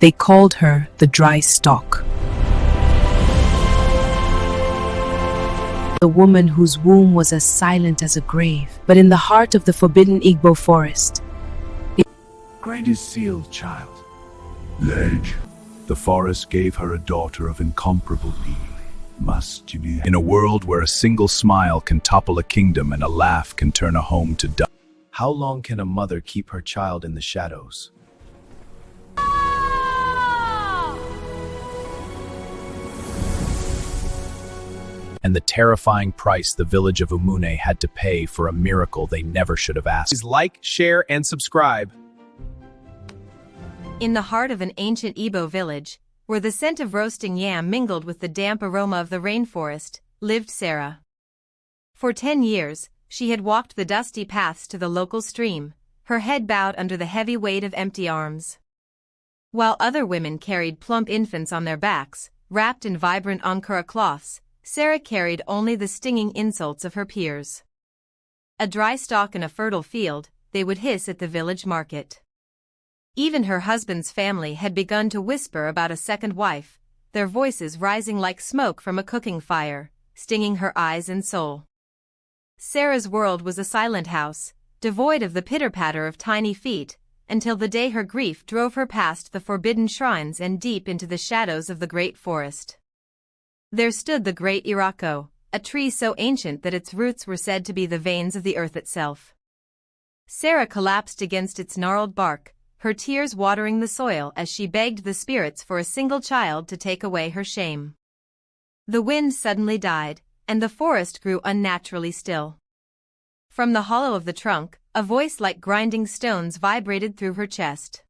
They called her the dry stalk. The woman whose womb was as silent as a grave, but in the heart of the forbidden Igbo forest. Great is sealed, child. Ledge. The forest gave her a daughter of incomparable beauty. Must you be in a world where a single smile can topple a kingdom and a laugh can turn a home to dust? How long can a mother keep her child in the shadows? And the terrifying price the village of Umunne had to pay for a miracle they never should have asked. Please like, share, and subscribe. In the heart of an ancient Igbo village, where the scent of roasting yam mingled with the damp aroma of the rainforest, lived Sarah. For 10 years, she had walked the dusty paths to the local stream, her head bowed under the heavy weight of empty arms. While other women carried plump infants on their backs, wrapped in vibrant Ankara cloths, Sarah carried only the stinging insults of her peers. A dry stalk in a fertile field, they would hiss at the village market. Even her husband's family had begun to whisper about a second wife, their voices rising like smoke from a cooking fire, stinging her eyes and soul. Sarah's world was a silent house, devoid of the pitter-patter of tiny feet, until the day her grief drove her past the forbidden shrines and deep into the shadows of the great forest. There stood the great Irako, a tree so ancient that its roots were said to be the veins of the earth itself. Sarah collapsed against its gnarled bark, her tears watering the soil as she begged the spirits for a single child to take away her shame. The wind suddenly died, and the forest grew unnaturally still. From the hollow of the trunk, a voice like grinding stones vibrated through her chest.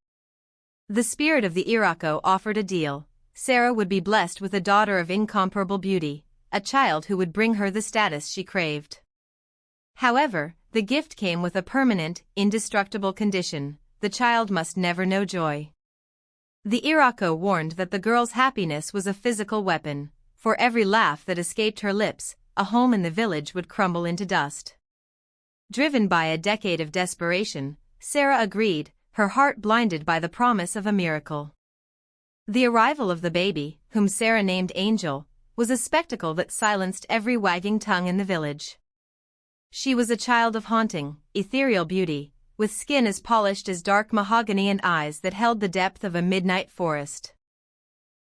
The spirit of the Irako offered a deal. Sarah would be blessed with a daughter of incomparable beauty, a child who would bring her the status she craved. However, the gift came with a permanent, indestructible condition: the child must never know joy. The Irako warned that the girl's happiness was a physical weapon. For every laugh that escaped her lips, a home in the village would crumble into dust. Driven by a decade of desperation, Sarah agreed, her heart blinded by the promise of a miracle. The arrival of the baby, whom Sarah named Angel, was a spectacle that silenced every wagging tongue in the village. She was a child of haunting, ethereal beauty, with skin as polished as dark mahogany and eyes that held the depth of a midnight forest.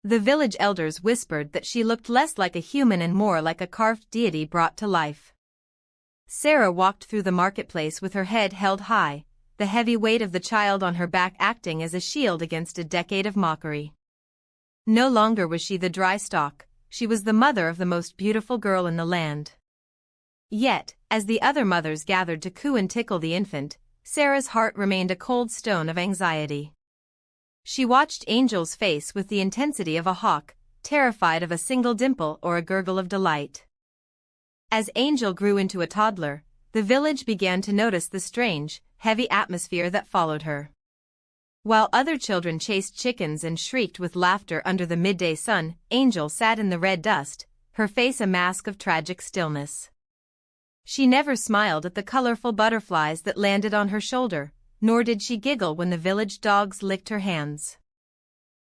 The village elders whispered that she looked less like a human and more like a carved deity brought to life. Sarah walked through the marketplace with her head held high, the heavy weight of the child on her back acting as a shield against a decade of mockery. No longer was she the dry stalk, she was the mother of the most beautiful girl in the land. Yet, as the other mothers gathered to coo and tickle the infant, Sarah's heart remained a cold stone of anxiety. She watched Angel's face with the intensity of a hawk, terrified of a single dimple or a gurgle of delight. As Angel grew into a toddler, the village began to notice the strange, heavy atmosphere that followed her. While other children chased chickens and shrieked with laughter under the midday sun, Angel sat in the red dust, her face a mask of tragic stillness. She never smiled at the colorful butterflies that landed on her shoulder, nor did she giggle when the village dogs licked her hands.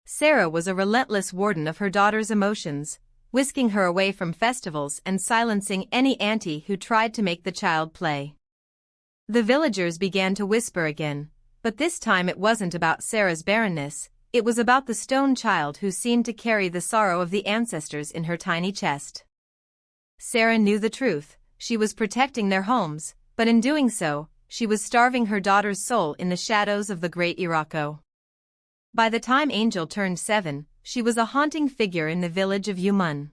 Sarah was a relentless warden of her daughter's emotions, whisking her away from festivals and silencing any auntie who tried to make the child play. The villagers began to whisper again, but this time it wasn't about Sarah's barrenness, it was about the stone child who seemed to carry the sorrow of the ancestors in her tiny chest. Sarah knew the truth, she was protecting their homes, but in doing so, she was starving her daughter's soul in the shadows of the great Irako. By the time Angel turned 7, she was a haunting figure in the village of Umunne.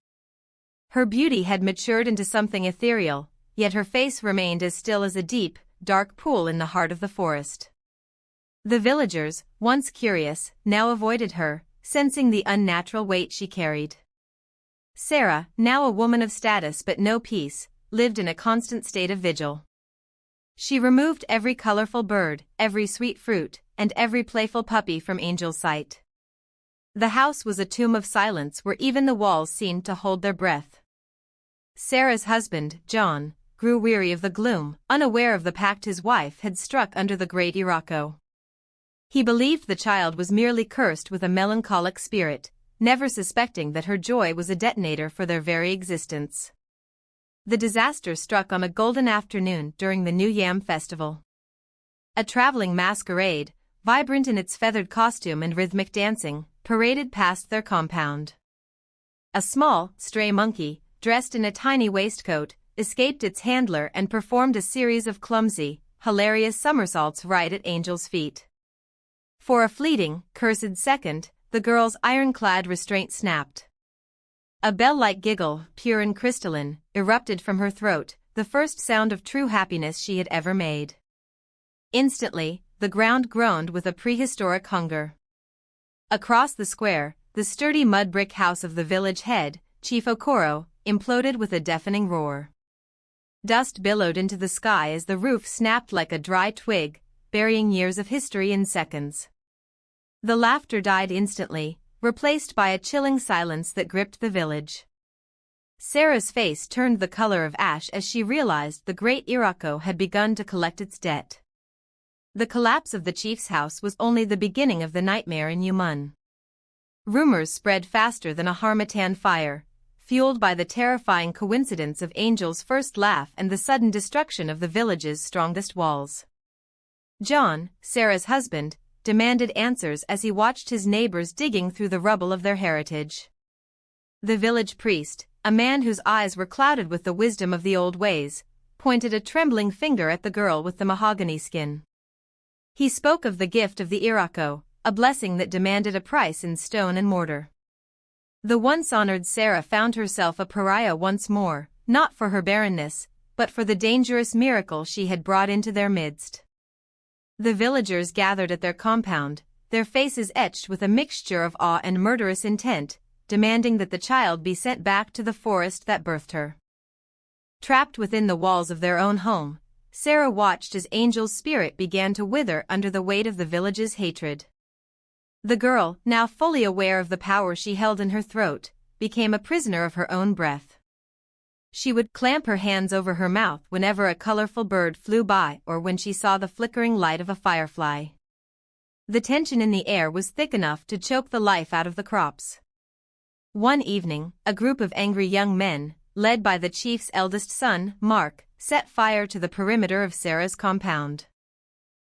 Her beauty had matured into something ethereal, yet her face remained as still as a deep, dark pool in the heart of the forest. The villagers, once curious, now avoided her, sensing the unnatural weight she carried. Sarah, now a woman of status but no peace, lived in a constant state of vigil. She removed every colorful bird, every sweet fruit, and every playful puppy from Angel's sight. The house was a tomb of silence where even the walls seemed to hold their breath. Sarah's husband, John, grew weary of the gloom, unaware of the pact his wife had struck under the great Irako. He believed the child was merely cursed with a melancholic spirit, never suspecting that her joy was a detonator for their very existence. The disaster struck on a golden afternoon during the New Yam Festival. A traveling masquerade, vibrant in its feathered costume and rhythmic dancing, paraded past their compound. A small, stray monkey, dressed in a tiny waistcoat, escaped its handler and performed a series of clumsy, hilarious somersaults right at Angel's feet. For a fleeting, cursed second, the girl's ironclad restraint snapped. A bell-like giggle, pure and crystalline, erupted from her throat, the first sound of true happiness she had ever made. Instantly, the ground groaned with a prehistoric hunger. Across the square, the sturdy mud brick house of the village head, Chief Okoro, imploded with a deafening roar. Dust billowed into the sky as the roof snapped like a dry twig, burying years of history in seconds. The laughter died instantly, replaced by a chilling silence that gripped the village. Sarah's face turned the color of ash as she realized the great Irako had begun to collect its debt. The collapse of the chief's house was only the beginning of the nightmare in Umunne. Rumors spread faster than a harmattan fire, fueled by the terrifying coincidence of Angel's first laugh and the sudden destruction of the village's strongest walls. John, Sarah's husband, demanded answers as he watched his neighbors digging through the rubble of their heritage. The village priest, a man whose eyes were clouded with the wisdom of the old ways, pointed a trembling finger at the girl with the mahogany skin. He spoke of the gift of the Irako, a blessing that demanded a price in stone and mortar. The once honored Sarah found herself a pariah once more, not for her barrenness, but for the dangerous miracle she had brought into their midst. The villagers gathered at their compound, their faces etched with a mixture of awe and murderous intent, demanding that the child be sent back to the forest that birthed her. Trapped within the walls of their own home, Sarah watched as Angel's spirit began to wither under the weight of the village's hatred. The girl, now fully aware of the power she held in her throat, became a prisoner of her own breath. She would clamp her hands over her mouth whenever a colorful bird flew by or when she saw the flickering light of a firefly. The tension in the air was thick enough to choke the life out of the crops. One evening, a group of angry young men, led by the chief's eldest son, Mark, set fire to the perimeter of Sarah's compound.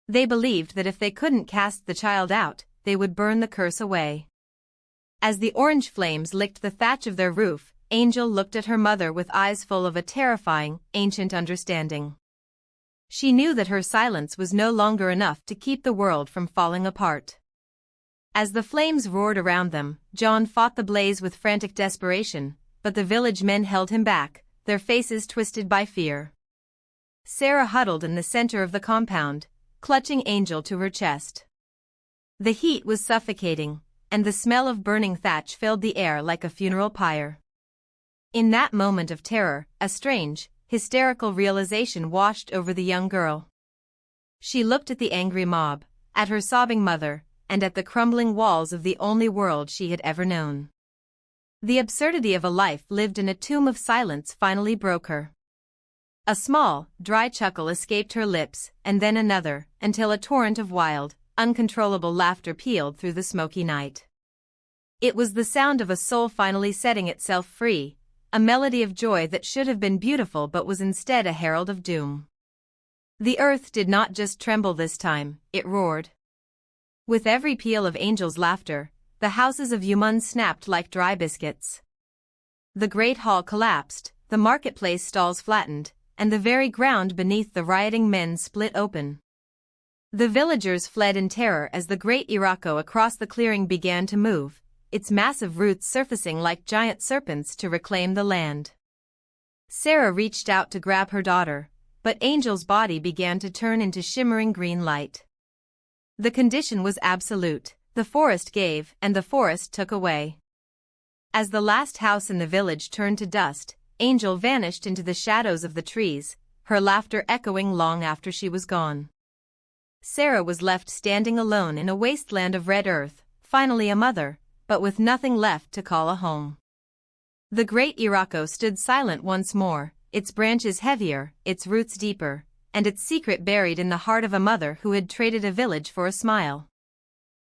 They believed that if they couldn't cast the child out, they would burn the curse away. As the orange flames licked the thatch of their roof, Angel looked at her mother with eyes full of a terrifying, ancient understanding. She knew that her silence was no longer enough to keep the world from falling apart. As the flames roared around them, John fought the blaze with frantic desperation, but the village men held him back, their faces twisted by fear. Sarah huddled in the center of the compound, clutching Angel to her chest. The heat was suffocating, and the smell of burning thatch filled the air like a funeral pyre. In that moment of terror, a strange, hysterical realization washed over the young girl. She looked at the angry mob, at her sobbing mother, and at the crumbling walls of the only world she had ever known. The absurdity of a life lived in a tomb of silence finally broke her. A small, dry chuckle escaped her lips, and then another, until a torrent of wild, uncontrollable laughter pealed through the smoky night. It was the sound of a soul finally setting itself free, a melody of joy that should have been beautiful but was instead a herald of doom. The earth did not just tremble this time, it roared. With every peal of Angel's laughter, the houses of Umunne snapped like dry biscuits. The great hall collapsed, the marketplace stalls flattened, and the very ground beneath the rioting men split open. The villagers fled in terror as the great Irako across the clearing began to move, its massive roots surfacing like giant serpents to reclaim the land. Sarah reached out to grab her daughter, but Angel's body began to turn into shimmering green light. The condition was absolute: the forest gave and the forest took away. As the last house in the village turned to dust, Angel vanished into the shadows of the trees, her laughter echoing long after she was gone. Sarah was left standing alone in a wasteland of red earth, finally a mother, but with nothing left to call a home. The great Irako stood silent once more, its branches heavier, its roots deeper, and its secret buried in the heart of a mother who had traded a village for a smile.